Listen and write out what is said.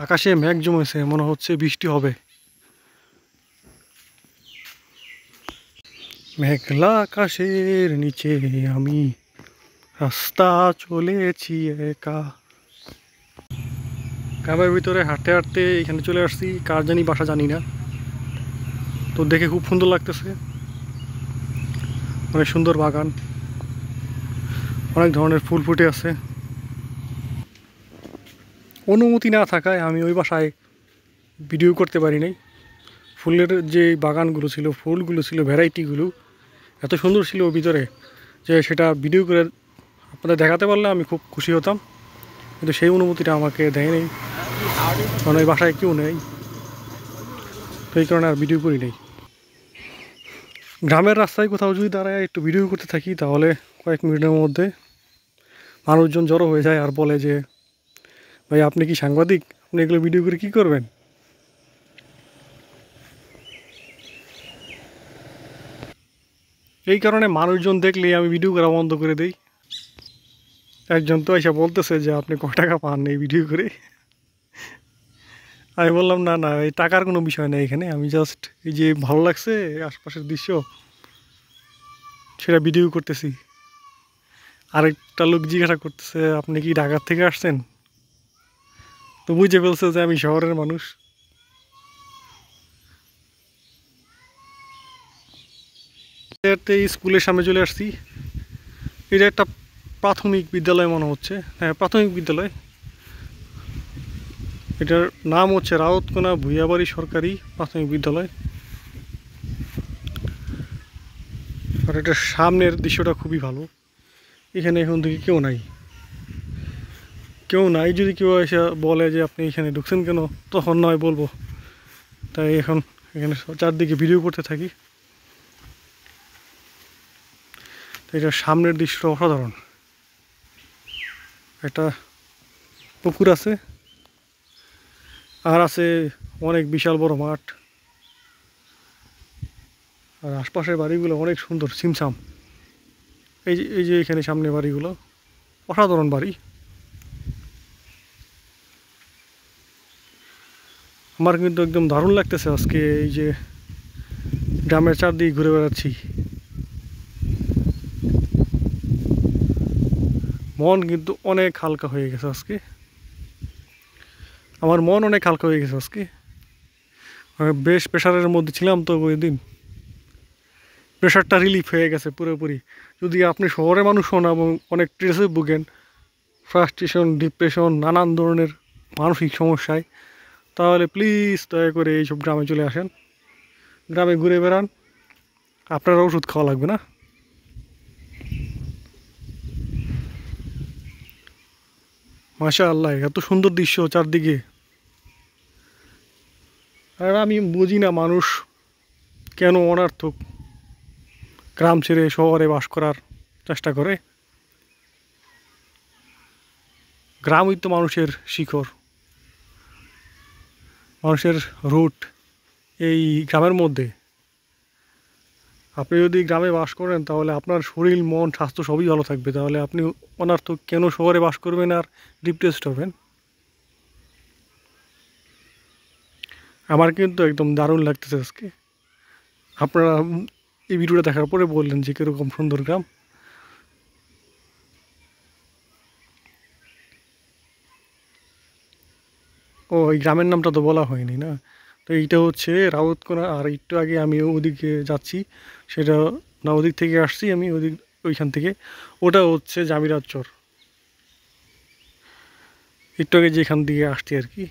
আকাশে মেঘ জমেছে, মনে হচ্ছে বৃষ্টি হবে। মেঘলা আকাশের নিচে আমি রাস্তা চলেছি একা। গ্রামের ভিতরে হাঁটতে হাঁটতে এখানে চলে আসছি, কার জানি বাসা জানি না, তো দেখে খুব সুন্দর লাগতেছে। অনেক সুন্দর বাগান, অনেক ধরনের ফুল ফুটে আছে। অনুমতি না থাকায় আমি ওই বাসায় ভিডিও করতে পারি নাই। ফুলের যে বাগানগুলো ছিল, ফুলগুলো ছিল, ভ্যারাইটিগুলো এত সুন্দর ছিল ভিতরে যে সেটা ভিডিও করে আপনাদের দেখাতে পারলে আমি খুব খুশি হতাম, কিন্তু সেই অনুমতিটা আমাকে দেয় নেই, কারণ ওই বাসায় কেউ নেই, তো এই কারণে আর ভিডিও করি নেই। গ্রামের রাস্তায় কোথাও যদি দাঁড়ায় একটু ভিডিও করতে থাকি, তাহলে কয়েক মিনিটের মধ্যে মানুষজন জড়ো হয়ে যায় আর বলে যে, ভাই আপনি কি সাংবাদিক, আপনি এগুলো ভিডিও করে কী করবেন? এই কারণে মানুষজন দেখলেই আমি ভিডিও করা বন্ধ করে দিই। একজন তো এসে বলতেছে যে আপনি কত টাকা পান এই ভিডিও করে। আমি বললাম না না, এই টাকার কোনো বিষয় নেই এখানে, আমি জাস্ট এই যে ভালো লাগছে আশপাশের দৃশ্য সেটা ভিডিও করতেছি। আরেকটা লোক জিজ্ঞাসা করতেছে আপনি কি ঢাকার থেকে আসছেন, তো বুঝে ফেলছে যে আমি শহরের মানুষ। স্কুলের সামনে চলে আসছি। এটা একটা প্রাথমিক বিদ্যালয় মনে হচ্ছে, হ্যাঁ প্রাথমিক বিদ্যালয়। এটার নাম হচ্ছে রাউতকোনা ভূঁইয়াবাড়ি সরকারি প্রাথমিক বিদ্যালয়। আর এটার সামনের দৃশ্যটা খুবই ভালো। এখানে এখন থেকে কেউ নাই, কেউ নাই। যদি কেউ এসে বলে যে আপনি এখানে ঢুকছেন কেন, তখন নয় বলবো। তাই এখন এখানে চারদিকে ভিডিও করতে থাকি। এটার সামনের দৃশ্যটা অসাধারণ। একটা পুকুর আছে, আর আছে অনেক বিশাল বড় মাঠ, আর আশপাশের বাড়িগুলো অনেক সুন্দর ছিমছাম। এই যে এখানে সামনে বাড়িগুলো অসাধারণ বাড়ি। আমার কিন্তু একদম দারুণ লাগতেছে আজকে, এই যে গ্রামের চারদিকে ঘুরে বেড়াচ্ছি। মন কিন্তু অনেক হালকা হয়ে গেছে আজকে, আমার মন অনেক হালকা হয়ে গেছে আজকে। বেশ প্রেশারের মধ্যে ছিলাম তো ওই দিন, প্রেশারটা রিলিফ হয়ে গেছে পুরোপুরি। যদি আপনি শহরের মানুষ হন এবং অনেক স্ট্রেসে ভুগেন, ফ্রাস্ট্রেশন, ডিপ্রেশন, নানান ধরনের মানসিক সমস্যায়, তাহলে প্লিজ দয়া করে এইসব গ্রামে চলে আসেন, গ্রামে ঘুরে বেড়ান, আপনার ওষুধ খাওয়া লাগবে না। মাশাআল্লাহ, এত সুন্দর দৃশ্য চারদিকে। আর আমি বুঝি না মানুষ কেন অনার্থক গ্রাম ছেড়ে শহরে বাস করার চেষ্টা করে। গ্রামই তো মানুষের শিকড়, মানুষের রুট এই গ্রামের মধ্যে। আপনি যদি গ্রামে বাস করেন তাহলে আপনার শরীর, মন, স্বাস্থ্য সবই ভালো থাকবে, তাহলে আপনি অনার্থক কেন শহরে বাস করবেন আর ডিপ্রেসড হবেন? আমার কিন্তু একদম দারুণ লাগতেছে আজকে। আপনারা এই ভিডিওটা দেখার পরে বললেন যে কীরকম সুন্দর গ্রাম। ও, এই গ্রামের নামটা তো বলা হয়নি না। তো এইটা হচ্ছে রাউতকোনা, আর একটু আগে আমি ওদিকে যাচ্ছি, সেটা না ওদিক থেকে আসছি আমি, ওইখান থেকে ওটা হচ্ছে জামিরার চর, একটু আগে যেখান দিয়ে আসছি আর কি।